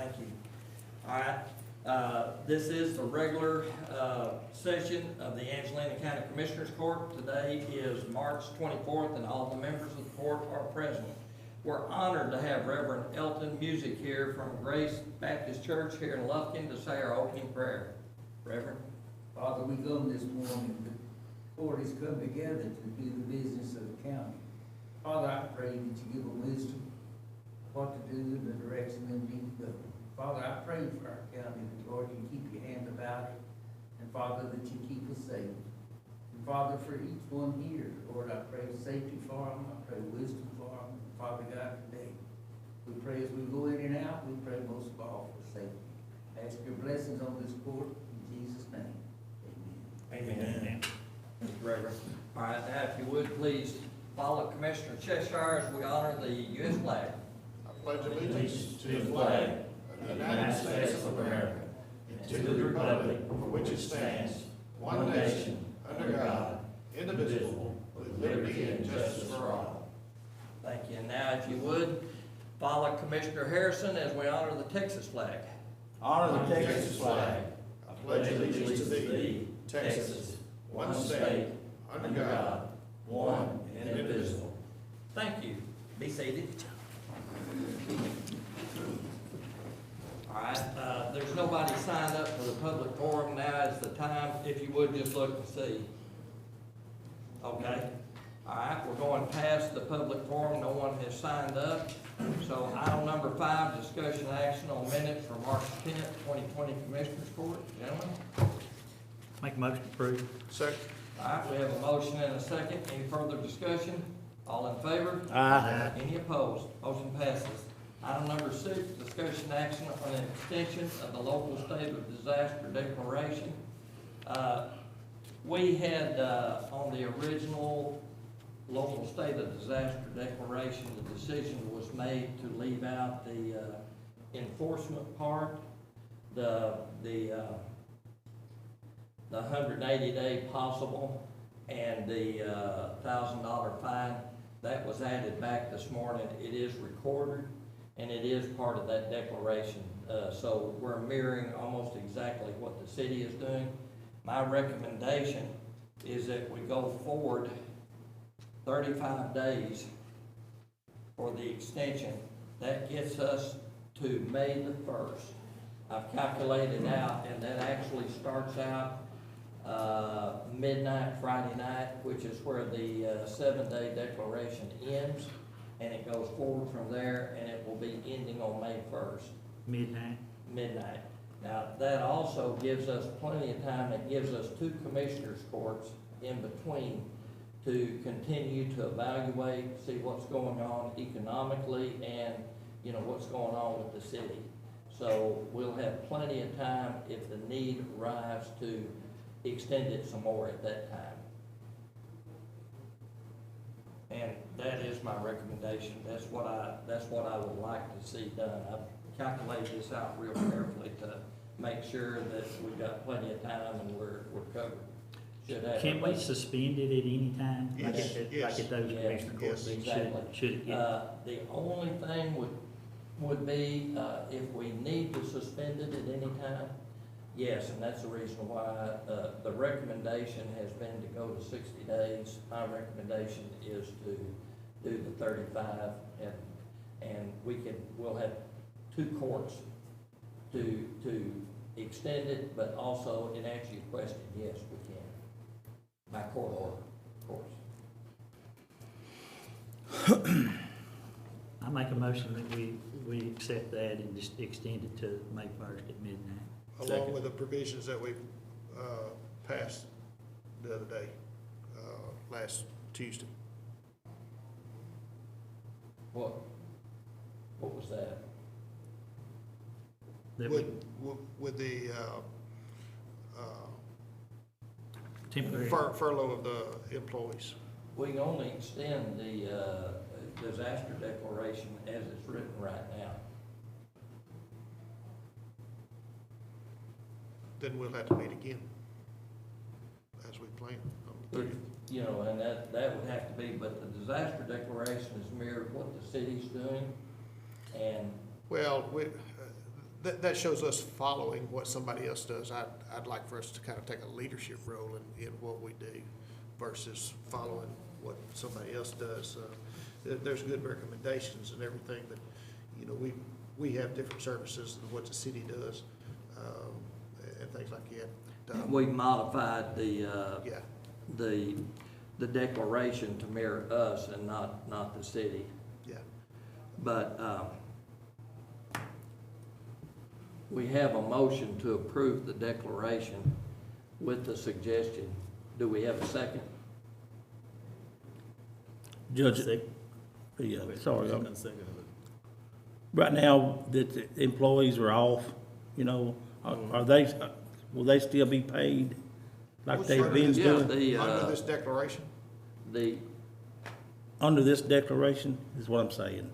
Thank you. All right, this is the regular session of the Angelina County Commissioners Court. Today is March 24th, and all the members of the court are present. We're honored to have Reverend Elton Music here from Grace Baptist Church here in Lufkin to say our opening prayer. Reverend? Father, we come this morning, the court has come together to do the business of the county. Father, I pray that you give them wisdom, what to do in the direction they need to go. Father, I pray for our county, that Lord, you keep your hand about it, and Father, that you keep us safe. And Father, for each one here, Lord, I pray safety for them, I pray wisdom for them. Father God, today, we pray as we go in and out, we pray most of all for safety. Ask your blessings on this court, in Jesus' name, amen. Amen. Thank you, Reverend. All right, now if you would, please follow Commissioner Cheshire as we honor the U.S. flag. I pledge allegiance to the flag of the United States of America and to the republic for which it stands, one nation, under God, indivisible, with liberty and justice for all. Thank you. And now if you would, follow Commissioner Harrison as we honor the Texas flag. Honor the Texas flag. I pledge allegiance to thee, Texas, one state, under God, one and indivisible. Thank you. Be seated. All right, there's nobody signed up for the public forum. Now is the time, if you would, just look and see. Okay. All right, we're going past the public forum. No one has signed up. So item number 5, discussion action on minutes for March 10th, 2020 Commissioners Court. Gentlemen? Make a motion to approve. Second. All right, we have a motion and a second. Any further discussion? All in favor? Aye. Any opposed? Motion passes. Item number 6, discussion action on an extension of the local state of disaster declaration. We had, on the original local state of disaster declaration, the decision was made to leave out the enforcement part, the 180-day possible, and the $1,000 fine. That was added back this morning. It is recorded, and it is part of that declaration. So we're mirroring almost exactly what the city is doing. My recommendation is that we go forward 35 days for the extension. That gets us to May the 1st. I've calculated out, and that actually starts out midnight Friday night, which is where the 7-day declaration ends, and it goes forward from there, and it will be ending on May 1st. Midnight. Now, that also gives us plenty of time. It gives us 2 commissioners' courts in between to continue to evaluate, see what's going on economically, and, you know, what's going on with the city. So we'll have plenty of time if the need arrives to extend it some more at that time. And that is my recommendation. That's what I would like to see done. I've calculated this out real carefully to make sure that we've got plenty of time and we're covered. Can we suspend it at any time? Yes, Like at those Yes, commissioner courts? exactly. Should it get? The only thing would be, if we need to suspend it at any time, yes, and that's the reason why, the recommendation has been to go to 60 days. My recommendation is to do the 35, and we'll have 2 courts to extend it, but also, in answer to your question, yes, we can. By court order, of course. I make a motion that we accept that and just extend it to May 1st at midnight. Along with the provisions that we passed the other day, last Tuesday. What was that? That With the temporary. furlough of the employees. We can only extend the disaster declaration as it's written right now. Then we'll have to meet again, as we planned. You know, and that would have to be, but the disaster declaration is mirrored what the city's doing, and Well, that shows us following what somebody else does. I'd like for us to kind of take a leadership role in what we do versus following what somebody else does. There's good recommendations and everything, but, you know, we have different services than what the city does, and things like that. We modified Yeah, the declaration to mirror us and not the city. yeah. But, we have a motion to approve the declaration with the suggestion. Do we have a second? Judge, yeah, sorry, right now that the employees are off, you know, are they, will they still be paid like they've been Yeah, doing? Under this declaration, Under this declaration is what I'm saying.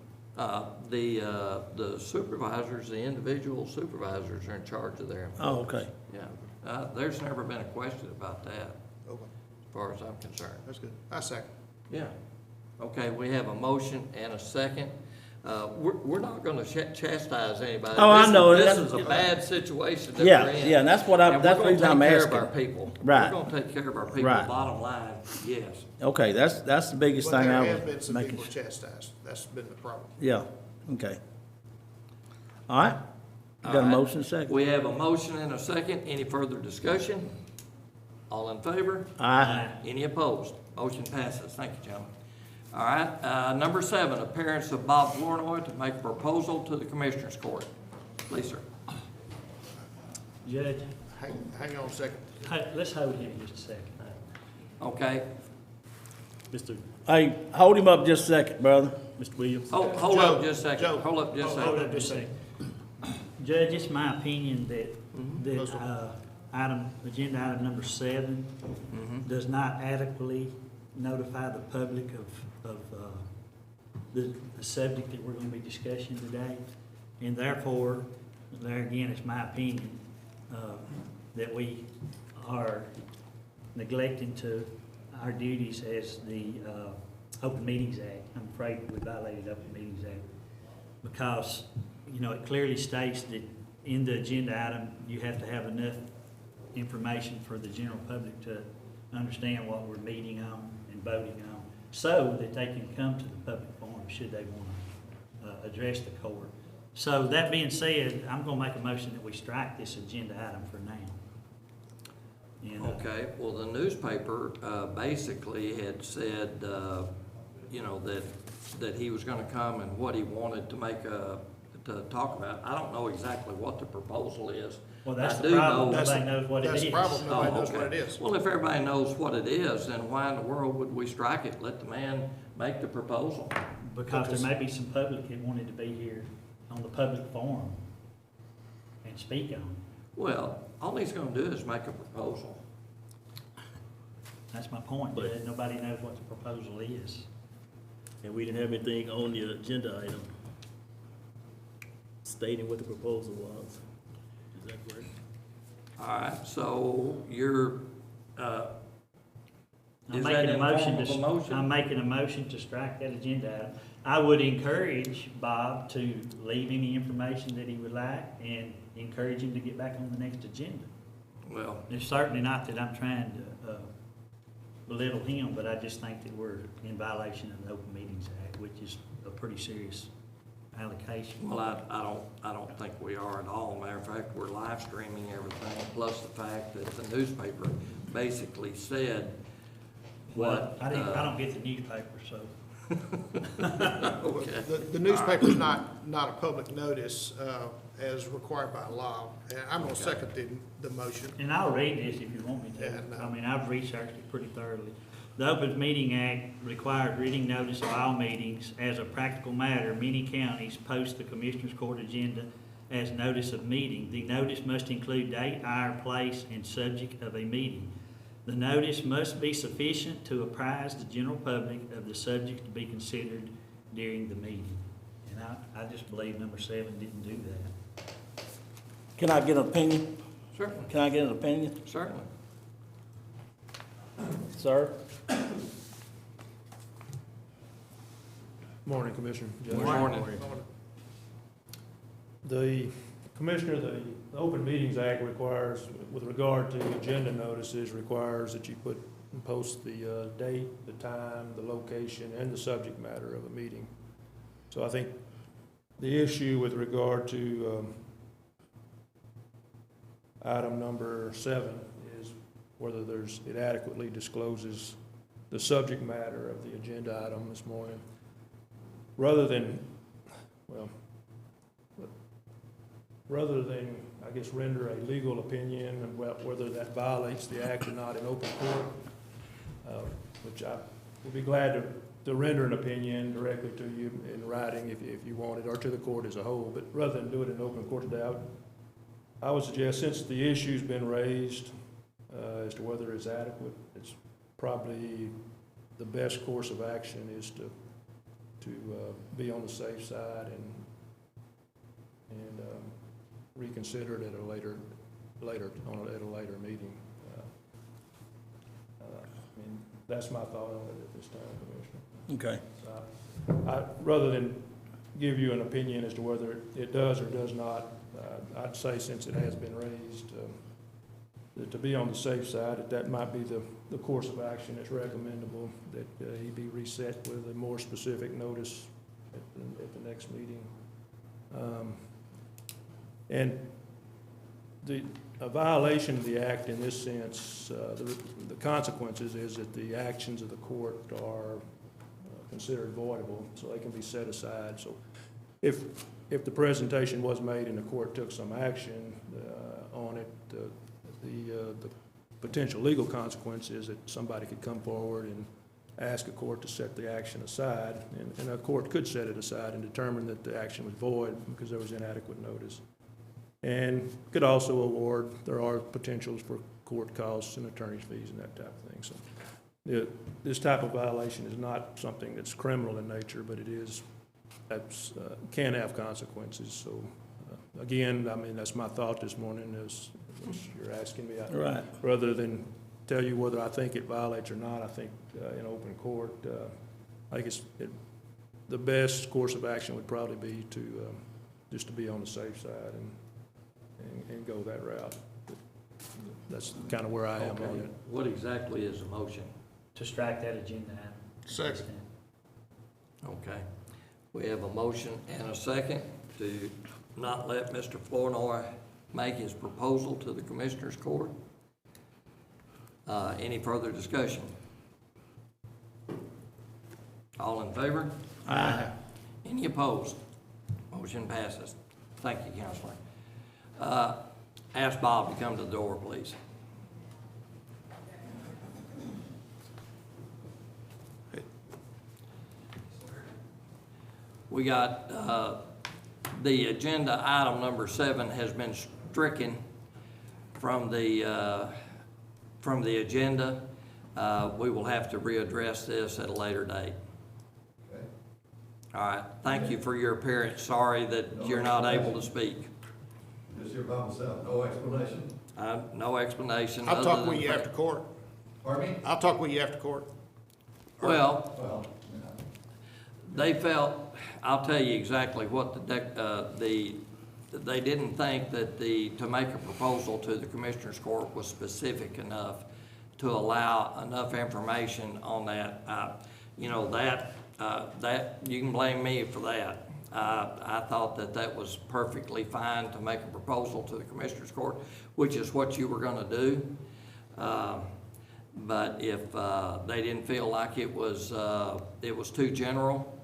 The supervisors, the individual supervisors are in charge of their employees. Oh, okay. Yeah, there's never been a question about that, okay, as far as I'm concerned. that's good. I second. Yeah. Okay, we have a motion and a second. We're not gonna chastise anybody. Oh, I know. This is a bad situation that Yeah, we're in. yeah, and that's what And that's the reason I'm We're asking. gonna take care of our people. Right. We're gonna take care of our people. Right. Bottom line, yes. Okay, that's the biggest But thing there I have been was some making. people chastised. That's been the problem. Yeah, okay. All right, you got a All right. motion second? We have a motion and a second. Any further discussion? All in favor? Aye. Any opposed? Motion passes. Thank you, gentlemen. All right, number 7, appearance of Bob Flournoy to make a proposal to the Commissioners Court. Please, sir. Judge, Hang on a second. let's hold him just a second. Okay. Mr. Hey, hold him up just a second, brother. Mr. Williams. Oh, hold up Joe, just a second. Joe. Hold up just a Hold second. up just a second. Judge, it's my opinion that, Those agenda item number 7 does not adequately notify the public of the subject that we're gonna be discussing today. And therefore, there again, it's my opinion, that we are neglecting to our duties as the, Open Meetings Act. I'm afraid we violated Open Meetings Act. Because, you know, it clearly states that in the agenda item, you have to have enough information for the general public to understand what we're meeting on and voting on, so that they can come to the public forum should they want to address the court. So that being said, I'm gonna make a motion that we strike this agenda item for now. And, Okay, well, the newspaper basically had said, you know, that he was gonna come and what he wanted to to talk about. I don't know exactly what the proposal is. Well, that's I the do problem, know- nobody knows what it That's is. the problem. Nobody Oh, knows okay. what it is. Well, if everybody knows what it is, then why in the world would we strike it? Let the man make the proposal. Because there may be some public that wanted to be here on the public forum and speak on it. Well, all he's gonna do is make a proposal. That's my point, Judge. Nobody knows what the proposal is. And we didn't have anything on the agenda item stating what the proposal was. Is that correct? All right, so you're, I'm is that making a in motion form of a to, motion? I'm making a motion to strike that agenda item. I would encourage Bob to leave any information that he would like and encourage him to get back on the next agenda. Well, It's certainly not that I'm trying to belittle him, but I just think that we're in violation of the Open Meetings Act, which is a pretty serious allocation. well, I don't think we are at all. Matter of fact, we're live streaming everything, plus the fact that the newspaper basically said Well, what. I don't get the newspaper, so. Okay. The newspaper's not a public notice, as required by law. And I'm gonna second the motion. And I'll read this if you want me Yeah, to. no. I mean, I've researched it pretty thoroughly. The Open Meeting Act requires reading notice of all meetings. As a practical matter, many counties post the Commissioners Court agenda as notice of meeting. The notice must include date, hour, place, and subject of a meeting. The notice must be sufficient to apprise the general public of the subject to be considered during the meeting. And I just believe number 7 didn't do that. Can I get an opinion? Certainly, Can I get an opinion, certainly. sir? Morning, Commissioner. Judge. Good morning. The Commissioner, the Open Meetings Act requires, with regard to agenda notices, requires that you put and post the date, the time, the location, and the subject matter of a meeting. So I think the issue with regard to item number 7 is whether it adequately discloses the subject matter of the agenda item this morning, rather than, I guess, render a legal opinion about whether that violates the act or not in open court, which I would be glad to render an opinion directly to you in writing if you want it, or to the court as a whole. But rather than do it in open court today, I would suggest, since the issue's been raised as to whether it's adequate, it's probably the best course of action is to be on the safe side and reconsider it at a later meeting. I mean, that's my thought on it at this time, Commissioner. Okay. So rather than give you an opinion as to whether it does or does not, I'd say, since it has been raised, to be on the safe side, that might be the course of action that's recommendable, that he be reset with a more specific notice at the next meeting. And a violation of the act in this sense, the consequences is that the actions of the court are considered voidable, so they can be set aside. So if the presentation was made and the court took some action on it, the potential legal consequence is that somebody could come forward and ask a court to set the action aside, and a court could set it aside and determine that the action was void because there was inadequate notice. And could also award, there are potentials for court costs and attorney's fees and that type of thing. So this type of violation is not something that's criminal in nature, but it is, can have consequences. So again, I mean, that's my thought this morning, as you're asking me. Right. Rather than tell you whether I think it violates or not, I think in open court, I think the best course of action would probably be to just to be on the safe side and go that route. That's kind of where I am on it. What exactly is the motion? To strike that agenda item. Second. Okay. We have a motion and a second to not let Mr. Flournoy make his proposal to the Commissioners Court. Any further discussion? All in favor? Aye. Any opposed? Motion passes. Thank you, Counselor. Ask Bob to come to the door, please. We got, the agenda item number 7 has been stricken from the agenda. We will have to readdress this at a later date. Okay. All right, thank you for your appearance. Sorry that you're not able to speak. Just here by myself, no explanation? No explanation. I'll talk other with than you the after court. Pardon me? I'll talk with you after court. Well, they felt, I'll tell you exactly what they didn't think that to make a proposal to the Commissioners Court was specific enough to allow enough information on that. You know, that you can blame me for that. I thought that was perfectly fine to make a proposal to the Commissioners Court, which is what you were gonna do. But if they didn't feel like it was too general,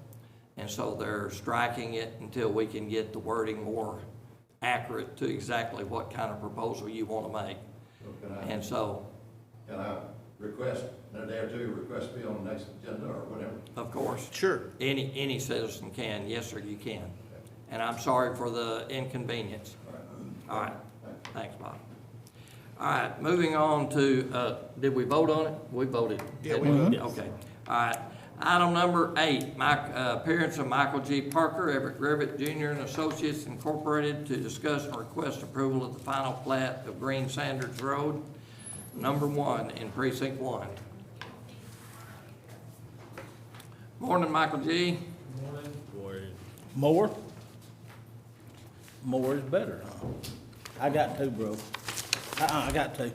and so they're striking it until we can get the wording more accurate to exactly what kind of proposal you want to make. So can I request in a day or two, request to be on the next agenda or whatever? Of course. Sure. Any citizen can. Yes, sir, you can. And I'm sorry for the inconvenience. All right. Thanks, Bob. All right, moving on to, did we vote on it? We voted. Yeah, we voted. Okay. All right. Item number 8, appearance of Michael G. Parker, Everett Grivet Jr. and Associates Incorporated, to discuss and request approval of the final plat of Green Sanders Road, number 1 in Precinct 1. Morning, Michael G. More? more is better, huh? I got two, bro. I got two.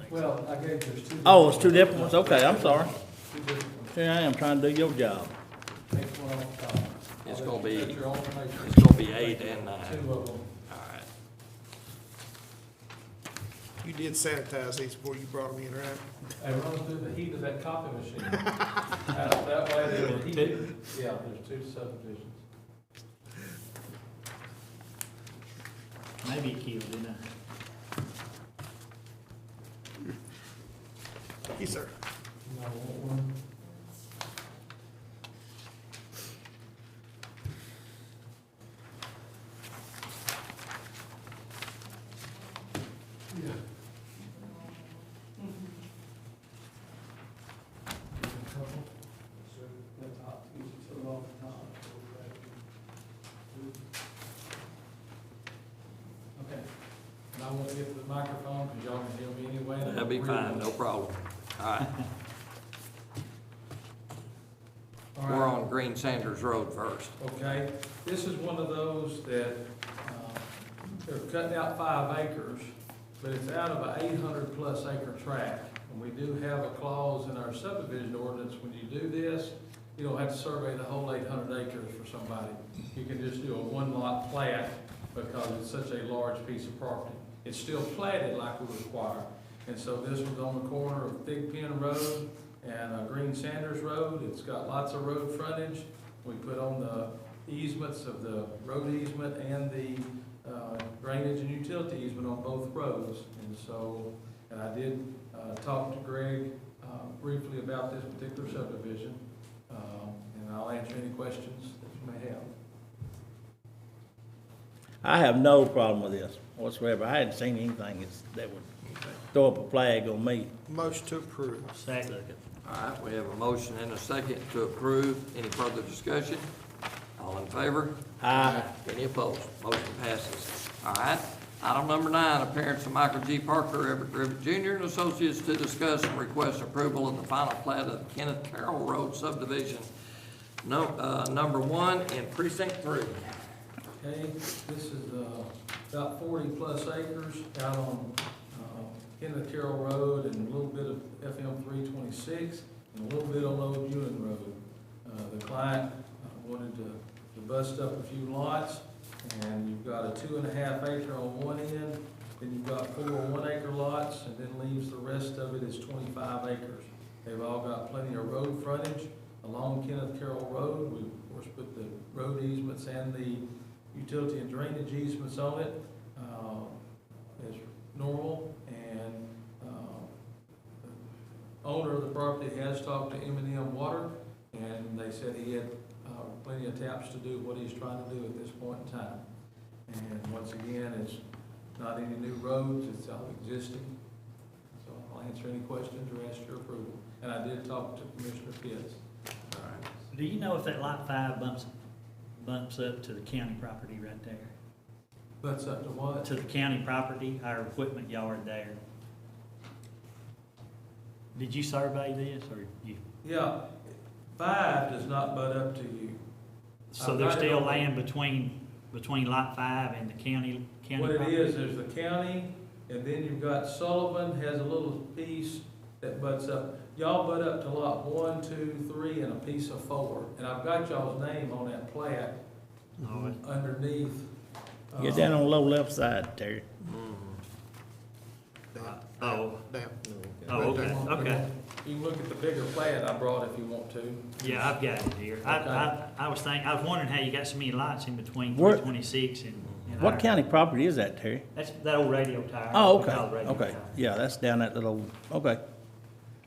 Well, I gave there's two. Oh, it's two different ones? Okay, I'm sorry. Two different ones. Here I am trying to do your job. Take one off the top. It's gonna be, Set your own place. it's gonna be 8 and 9. Two of them. All right. You did sanitize these before you brought them in, right? They run through the heat of that copy machine. That way they were heated. Yeah, there's two subdivisions. Maybe it killed, didn't I? Yes, sir. You know, one. Yeah. Couple. So the top, you can fill off the top. Okay. And I want to get the microphone, because y'all can hear me anyway. That'll be fine, no problem. All right, All we're right. on Green Sanders Road first. Okay, this is one of those that, they're cutting out 5 acres, but it's out of a 800+ acre tract. And we do have a clause in our subdivision ordinance, when you do this, you don't have to survey the whole 800 acres for somebody. You can just do a 1-lot plat, because it's such a large piece of property. It's still platted like we require. And so this one's on the corner of Big Pen Road and Green Sanders Road. It's got lots of road frontage. We put on the easements of the road easement and the drainage and utility easement on both roads. And so, and I did talk to Greg briefly about this particular subdivision. And I'll answer any questions that you may have. I have no problem with this whatsoever. I hadn't seen anything that would throw up a flag on me. Motion to approve. Second. All right, we have a motion and a second to approve. Any further discussion? All in favor? Aye. Any opposed? Motion passes. All right. Item number 9, appearance of Michael G. Parker, Everett Griffith Jr. and Associates to discuss and request approval of the final plat of Kenneth Carroll Road subdivision, number 1 in Precinct 3. Okay, this is about 40+ acres out on Kenneth Carroll Road and a little bit of FM 326 and a little bit on Old Ewan Road. The client wanted to bust up a few lots, and you've got a 2.5 acre on one end, then you've got 4 1-acre lots, and then leaves the rest of it is 25 acres. They've all got plenty of road frontage along Kenneth Carroll Road. We, of course, put the road easements and the utility and drainage easements on it as normal, and the owner of the property has talked to M&M Water, and they said he had plenty of taps to do what he's trying to do at this point in time. And once again, it's not any new roads, it's all existing. So I'll answer any questions or ask your approval. And I did talk to Commissioner Pitts. All right. Do you know if that lot 5 bumps up to the county property right there? Butts up to what? To the county property, our equipment yard there? Did you survey this, or you? Yeah, 5 does not butt up to you. So there's still land between lot 5 and the county What it property? is, there's the county, and then you've got Sullivan has a little piece that butts up. Y'all butt up to lot 1, 2, 3, and a piece of 4. And I've got y'all's name on that plat Oh, underneath. Get down on the low left side, Terry. Oh. Down. Oh, okay, okay. You can look at the bigger plat I brought if you want to. Yeah, I've got it here. I was wondering how you got so many lots in between Where- 326 and. What county property is that, Terry? That's that old radio tower. Oh, We okay, call it radio okay. tower. Yeah, that's down that little, okay.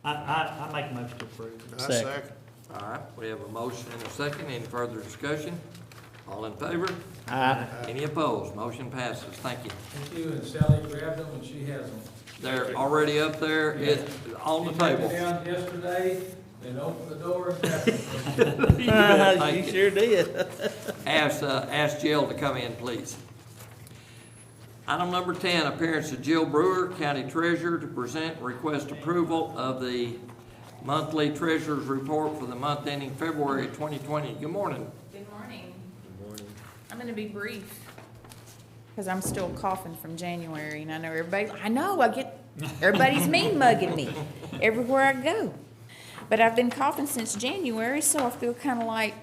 I make a motion to approve. I Second. second. All right, we have a motion and a second. Any further discussion? All in favor? Aye. Any opposed? Motion passes. Thank you. Thank you, and Sally grabbed them and she has them. They're already up there, it's on the She took table. it down yesterday and opened the door and grabbed them. You sure did. Ask Jill to come in, please. Item number 10, appearance of Jill Brewer, County Treasurer, to present and request approval of the monthly treasurer's report for the month ending February 2020. Good morning. Good morning. I'm going to be brief. because I'm still coughing from January, and I know everybody's mean mugging me everywhere I go. But I've been coughing since January, so I feel kind of like,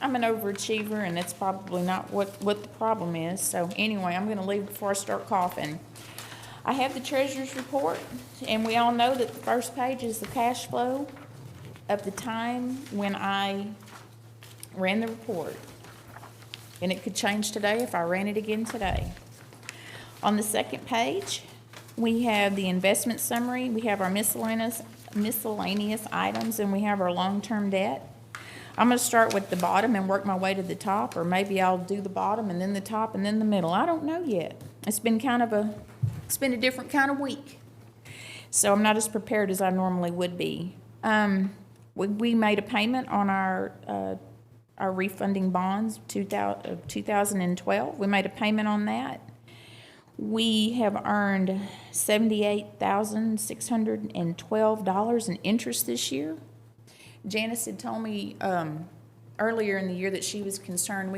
I'm an overachiever, and that's probably not what the problem is. So anyway, I'm going to leave before I start coughing. I have the treasurer's report, and we all know that the first page is the cash flow of the time when I ran the report. And it could change today if I ran it again today. On the second page, we have the investment summary, we have our miscellaneous items, and we have our long-term debt. I'm going to start with the bottom and work my way to the top, or maybe I'll do the bottom and then the top and then the middle. I don't know yet. It's been a different kind of week. So I'm not as prepared as I normally would be. We made a payment on our refunding bonds, 2012. We made a payment on that. We have earned $78,612 in interest this year. Janice had told me earlier in the year that she was concerned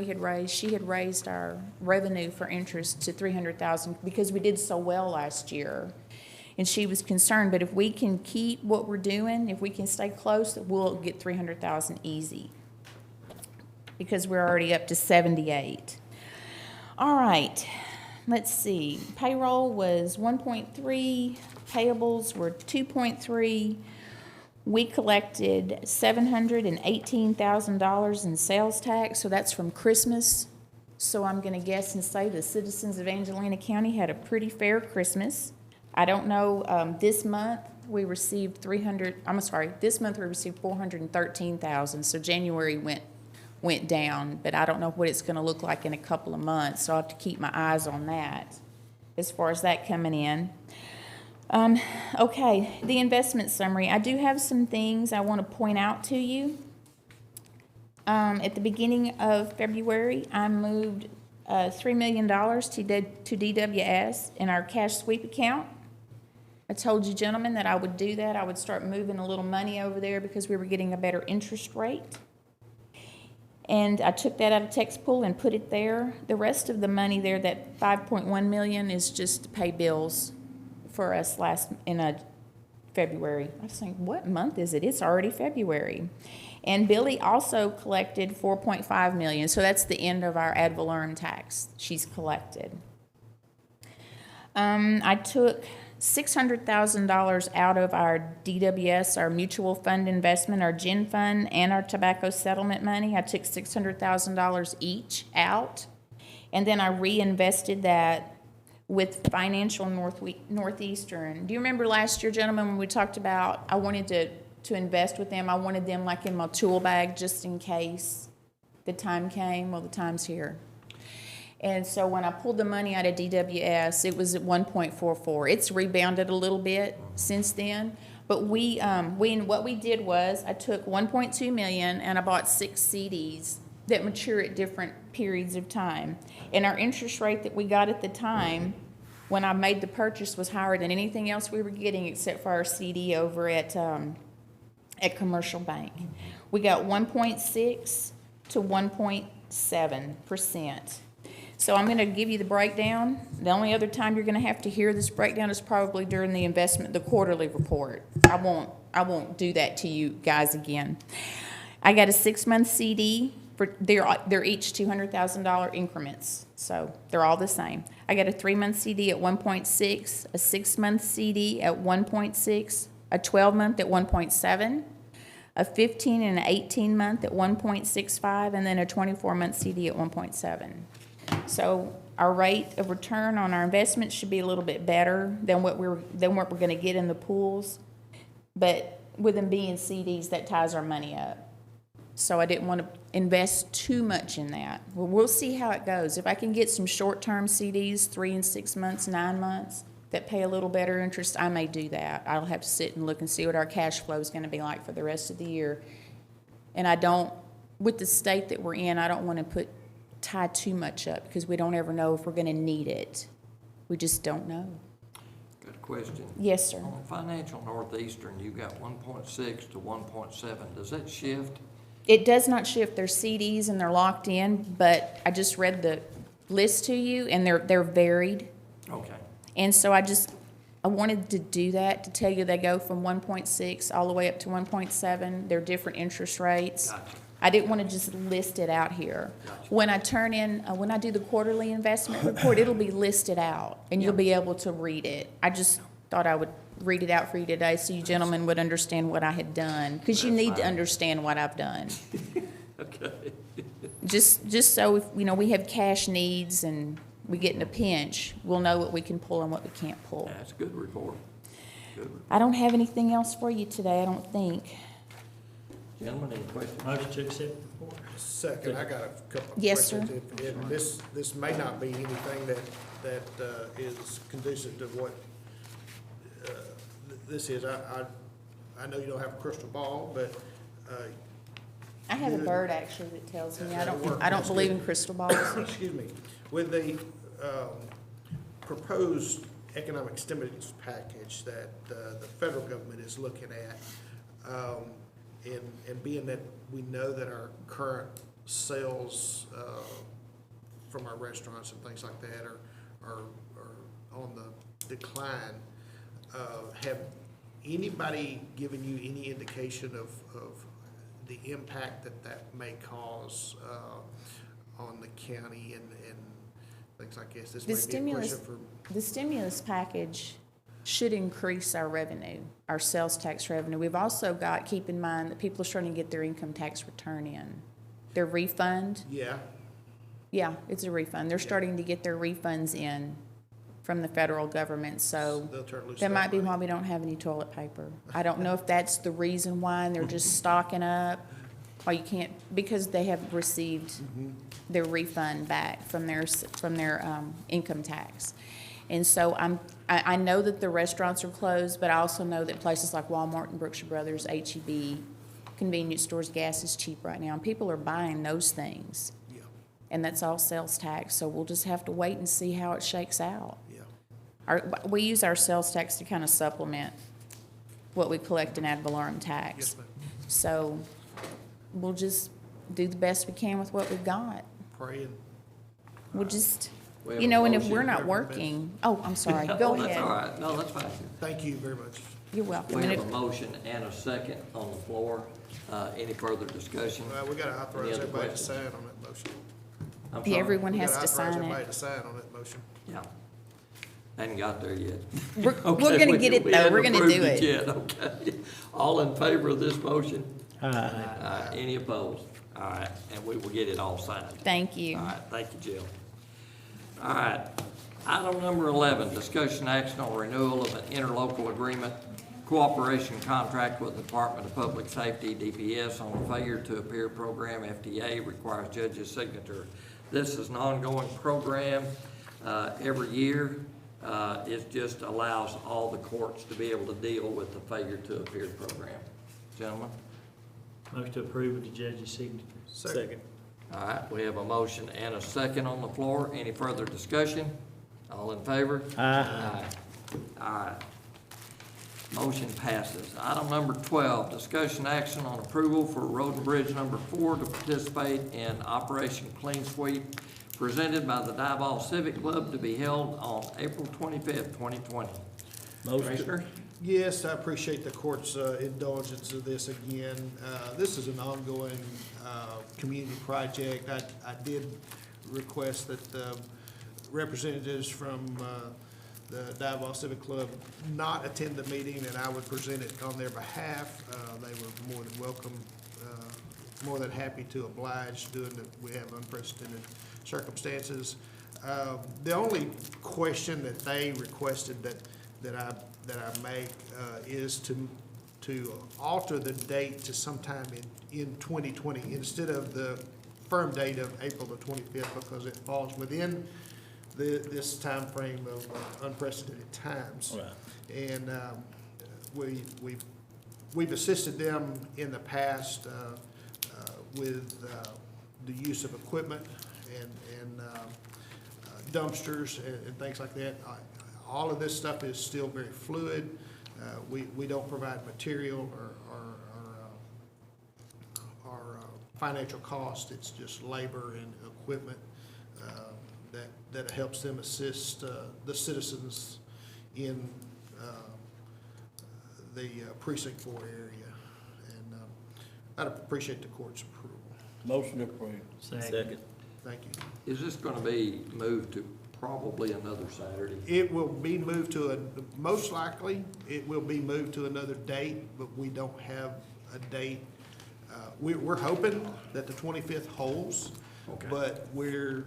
she had raised our revenue for interest to $300,000 because we did so well last year. And she was concerned, but if we can keep what we're doing, if we can stay close, we'll get $300,000 easy, because we're already up to 78. All right, let's see. Payroll was 1.3, payables were 2.3. We collected $718,000 in sales tax, so that's from Christmas. So I'm going to guess and say the citizens of Angelina County had a pretty fair Christmas. I don't know, this month we received $413,000, so January went down, but I don't know what it's going to look like in a couple of months, so I'll have to keep my eyes on that as far as that coming in. Okay, the investment summary. I do have some things I want to point out to you. At the beginning of February, I moved $3 million to DWS in our cash sweep account. I told you, gentlemen, that I would do that. I would start moving a little money over there because we were getting a better interest rate. And I took that out of tax pool and put it there. The rest of the money there, that $5.1 million, is just to pay bills for us in February. I was thinking, what month is it? It's already February. And Billy also collected $4.5 million, so that's the end of our ad valorem tax she's collected. I took $600,000 out of our DWS, our mutual fund investment, our GIN fund, and our tobacco settlement money. I took $600,000 each out, and then I reinvested that with Financial Northeastern. Do you remember last year, gentlemen, when we talked about I wanted to invest with them? I wanted them like in my tool bag just in case the time came. Well, the time's here. And so when I pulled the money out of DWS, it was at 1.44. It's rebounded a little bit since then. But what we did was I took $1.2 million and I bought 6 CDs that mature at different periods of time. And our interest rate that we got at the time when I made the purchase was higher than anything else we were getting except for our CD over at Commercial Bank. We got 1.6 to 1.7%. So I'm going to give you the breakdown. The only other time you're going to have to hear this breakdown is probably during the quarterly report. I won't do that to you guys again. I got a 6-month CD. They're each $200,000 increments, so they're all the same. I got a 3-month CD at 1.6, a 6-month CD at 1.6, a 12-month at 1.7, a 15 and an 18-month at 1.65, and then a 24-month CD at 1.7. So our rate of return on our investments should be a little bit better than what we're going to get in the pools, but with them being CDs, that ties our money up. So I didn't want to invest too much in that. Well, we'll see how it goes. If I can get some short-term CDs, 3 and 6 months, 9 months, that pay a little better interest, I may do that. I'll have to sit and look and see what our cash flow is going to be like for the rest of the year. And with the state that we're in, I don't want to tie too much up because we don't ever know if we're going to need it. We just don't know. Good question. Yes, sir. On Financial Northeastern, you got 1.6 to 1.7. Does that shift? It does not shift. They're CDs and they're locked in, but I just read the list to you, and they're varied. Okay. And so I wanted to do that, to tell you they go from 1.6 all the way up to 1.7. They're different interest rates. Gotcha. I didn't want to just list it out here. Gotcha. When I do the quarterly investment report, it'll be listed out, and you'll be able to read it. I just thought I would read it out for you today so you gentlemen would understand what I had done, because you That's need to fine. understand what I've done. Okay. Just so, if, we have cash needs and we get in a pinch, we'll know what we can pull and what we can't pull. That's a good report. Good report. I don't have anything else for you today, I don't think. Gentlemen, any questions? Motion to accept the report. Second, I got a couple of Yes, sir. questions. And this may not be anything that is conducive to what this is. I know you don't have a crystal ball, but I have a Good. bird actually that tells me, That'll work. I don't That's believe good. in crystal balls. excuse me, with the proposed economic stimulus package that the federal government is looking at, and being that we know that our current sales from our restaurants and things like that are on the decline, have anybody given you any indication of the impact that may cause on the county and things like this? This may be a question for The stimulus package should increase our revenue, our sales tax revenue. We've also got, keep in mind that people are starting to get their income tax return in. Their refund, yeah. yeah, it's a refund. They're starting to get their refunds in from the federal government, so They'll turn loose that might be money. why we don't have any toilet paper. I don't know if that's the reason why, and they're just stocking up, or you can't, because they have received their refund back from their income tax. And so I know that the restaurants are closed, but I also know that places like Walmart and Brookshire Brothers, H-E-B, convenience stores, gas is cheap right now, and people are buying those things. Yeah, And that's all sales tax, so we'll just have to wait and see how it shakes out. yeah. We use our sales tax to kind of supplement what we collect in ad valorem tax. Yes, ma'am. So we'll just do the best we can with what we've got. Praying. We'll just, We have you a know, and if motion. we're not working, oh, I'm sorry, go That's all ahead. right. No, that's fine. Thank you very much. You're welcome. We And have if- a motion and a second on the floor. Any further discussion? We gotta Any authorize other everybody to questions? sign on that motion. I'm Yeah, sorry. everyone We has gotta to authorize sign everybody it. to sign on that motion. Yeah. Hadn't got there yet. We're Okay, gonna we- get it we though, hadn't we're gonna approved do it. yet, okay. All in favor of this motion? Aye. Any opposed? All right, and we will get it all signed. Thank you. All right, thank you, Jill. All right, item number 11, discussion action on renewal of an interlocal agreement, cooperation contract with the Department of Public Safety, DPS, on the failure to appear program. FTA requires judge's signature. This is an ongoing program every year. It just allows all the courts to be able to deal with the failure to appear program. Gentlemen? Motion to approve with the judge's signature. Second. All right, we have a motion and a second on the floor. Any further discussion? All in favor? Aye. All right. Motion passes. Item number 12, discussion action on approval for Road and Bridge number 4 to participate in Operation Clean Sweep, presented by the Diboll Civic Club, to be held on April 25th, 2020. Motion. Commissioner? Yes, I appreciate the court's indulgence of this again. This is an ongoing community project. I did request that representatives from the Diboll Civic Club not attend the meeting, and I would present it on their behalf. They were more than welcome, more than happy to oblige, doing that. We have unprecedented circumstances. The only question that they requested that I make is to alter the date to sometime in 2020 instead of the firm date of April the 25th, because it falls within this time frame of unprecedented times. Right. And we've assisted them in the past with the use of equipment and dumpsters and things like that. All of this stuff is still very fluid. We don't provide material or financial cost. It's just labor and equipment that helps them assist the citizens in the Precinct 4 area. And I'd appreciate the court's approval. Motion approved. Second. Thank you. Is this gonna be moved to probably another Saturday? It will be moved to most likely, it will be moved to another date, but we don't have a date. We're hoping that the 25th holds, Okay. but we're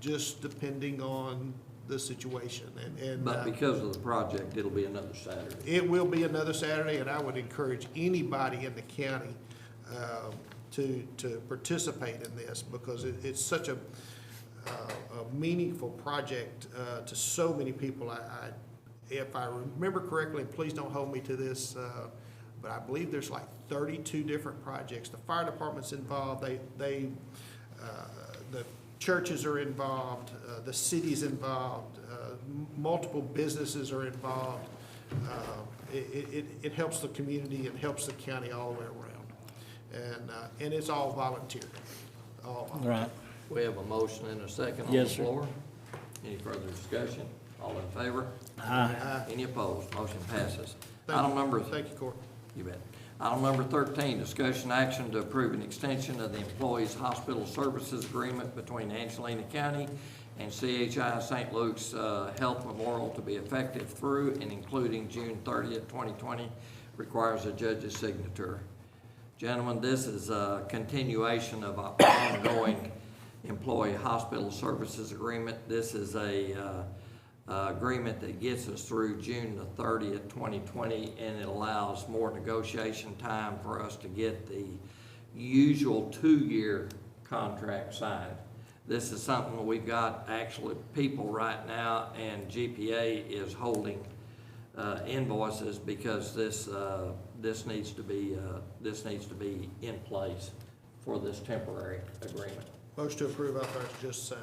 just depending on the situation. And But because of the project, it'll be another Saturday. it will be another Saturday, and I would encourage anybody in the county to participate in this, because it's such a meaningful project to so many people. If I remember correctly, please don't hold me to this, but I believe there's like 32 different projects. The fire department's involved, the churches are involved, the city's involved, multiple businesses are involved. It helps the community, it helps the county all the way around. And it's all volunteer, all volunteer. Right. We have a motion and a second on the Yes, sir. floor. Any further discussion? All in favor? Aye. Any opposed? Motion passes. Thank Item you. number, Thank you, Court. you bet. Item number 13, discussion action to approve an extension of the Employees Hospital Services Agreement between Angelina County and CHI St. Luke's Health Memorial to be effective through and including June 30th, 2020, requires a judge's signature. Gentlemen, this is a continuation of our ongoing Employee Hospital Services Agreement. This is a agreement that gets us through June the 30th, 2020, and it allows more negotiation time for us to get the usual 2-year contract signed. This is something we've got actually people right now, and GPA is holding invoices because this needs to be in place for this temporary agreement. Motion to approve, authorize just sign.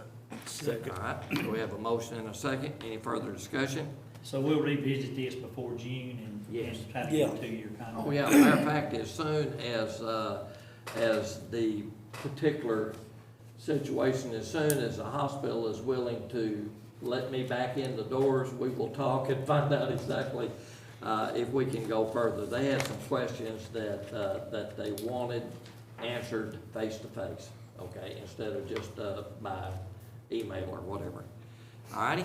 Second. All right, we have a motion and a second. Any further discussion? So we'll revisit this before June and Yes. try to get a 2-year contract. Oh, yeah, matter of fact, as soon as the particular situation, as soon as the hospital is willing to let me back in the doors, we will talk and find out exactly if we can go further. They had some questions that they wanted answered face to face, okay, instead of just by email or whatever. All righty?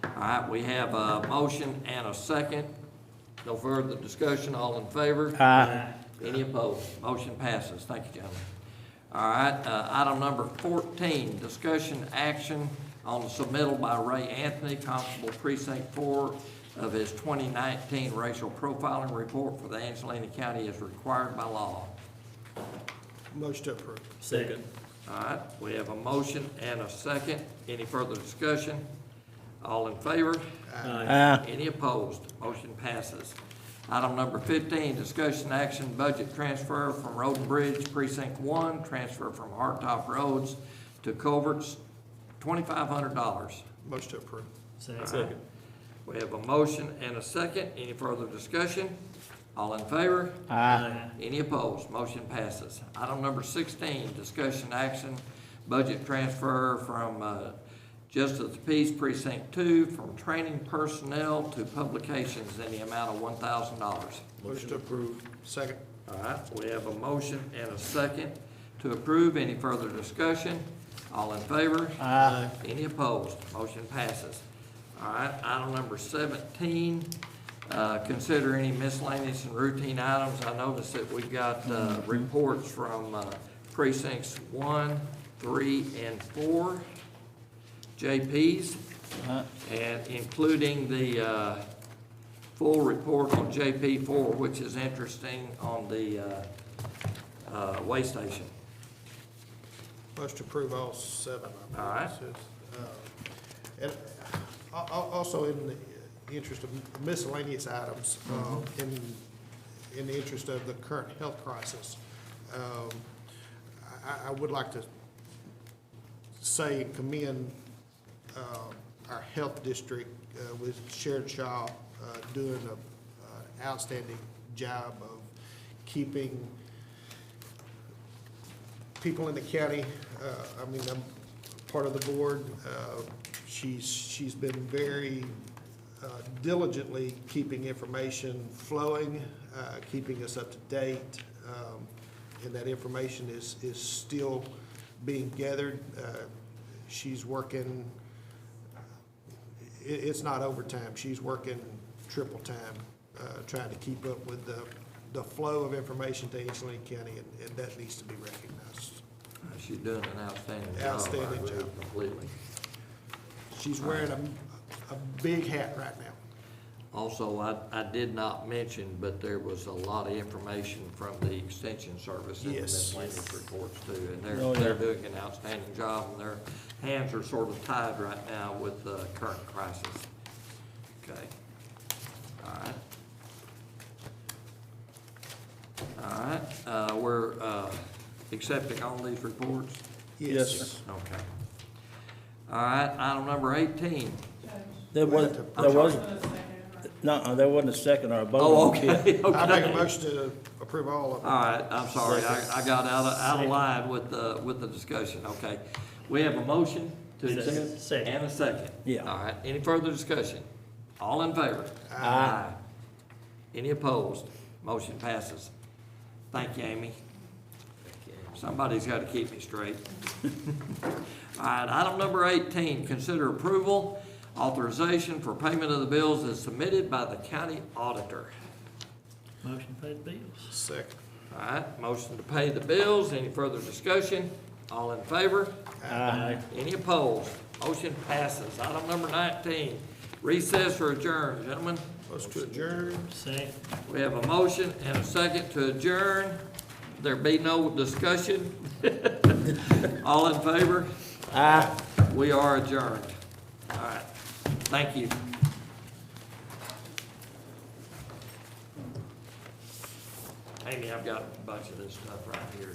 All right, we have a motion and a second. No further discussion, all in favor? Aye. Any opposed? Motion passes. Thank you, gentlemen. All right, item number 14, discussion action on the submittal by Ray Anthony, Constable Precinct 4, of his 2019 racial profiling report for the Angelina County as required by law. Motion to approve. Second. All right, we have a motion and a second. Any further discussion? All in favor? Aye. Any opposed? Motion passes. Item number 15, discussion action, budget transfer from Road and Bridge Precinct 1, transfer from Hardtop Roads to Culverts, $2,500. Motion to approve. Second. We have a motion and a second. Any further discussion? All in favor? Aye. Any opposed? Motion passes. Item number 16, discussion action, budget transfer from Justice of the Peace Precinct 2, from training personnel to publications in the amount of $1,000. Motion to approve. Second. All right, we have a motion and a second to approve. Any further discussion? All in favor? Aye. Any opposed? Motion passes. All right, item number 17, consider any miscellaneous and routine items. I noticed that we've got reports from precincts 1, 3, and 4, JPs, and including the full report on JP4, which is interesting, on the way station. Motion to approve all 7. All right. And also in the interest of miscellaneous items, in the interest of the current health crisis, I would like to say and commend our health district with Sharon Shaw doing an outstanding job of keeping people in the county. I mean, I'm part of the board. She's been very diligently keeping information flowing, keeping us up to date, and that information is still being gathered. She's working, it's not overtime, she's working triple time, trying to keep up with the flow of information to Angelina County, and that needs to be recognized. She's doing an outstanding job. Outstanding I agree job. Completely. She's wearing a big hat right now. Also, I did not mention, but there was a lot of information from the Extension Service in the Yes. miscellaneous reports too. And Oh, yeah. they're doing an outstanding job, and their hands are sort of tied right now with the current crisis. Okay. All right. All right, we're accepting all these reports? Yes, sir. Okay. All right, item number 18. There was, there wasn't a second or a vote. Oh, on it. okay, I make a okay. motion to approve all of them. All right, I'm sorry, I got out of line with the discussion, okay. We have a motion to accept Second. and a second. Yeah. All right, any further discussion? All in favor? Aye. Any opposed? Motion passes. Thank you, Amy. Somebody's got to keep me straight. All right, item number 18, consider approval, authorization for payment of the bills as submitted by the county auditor. Motion to pay the bills. Second. All right, motion to pay the bills. Any further discussion? All in favor? Aye. Any opposed? Motion passes. Item number 19, recess or adjourn, gentlemen. Motion to adjourn. Second. We have a motion and a second to adjourn. There be no discussion. All in favor? Aye. We are adjourned. All right, thank you. Amy, I've got a bunch of this stuff right here.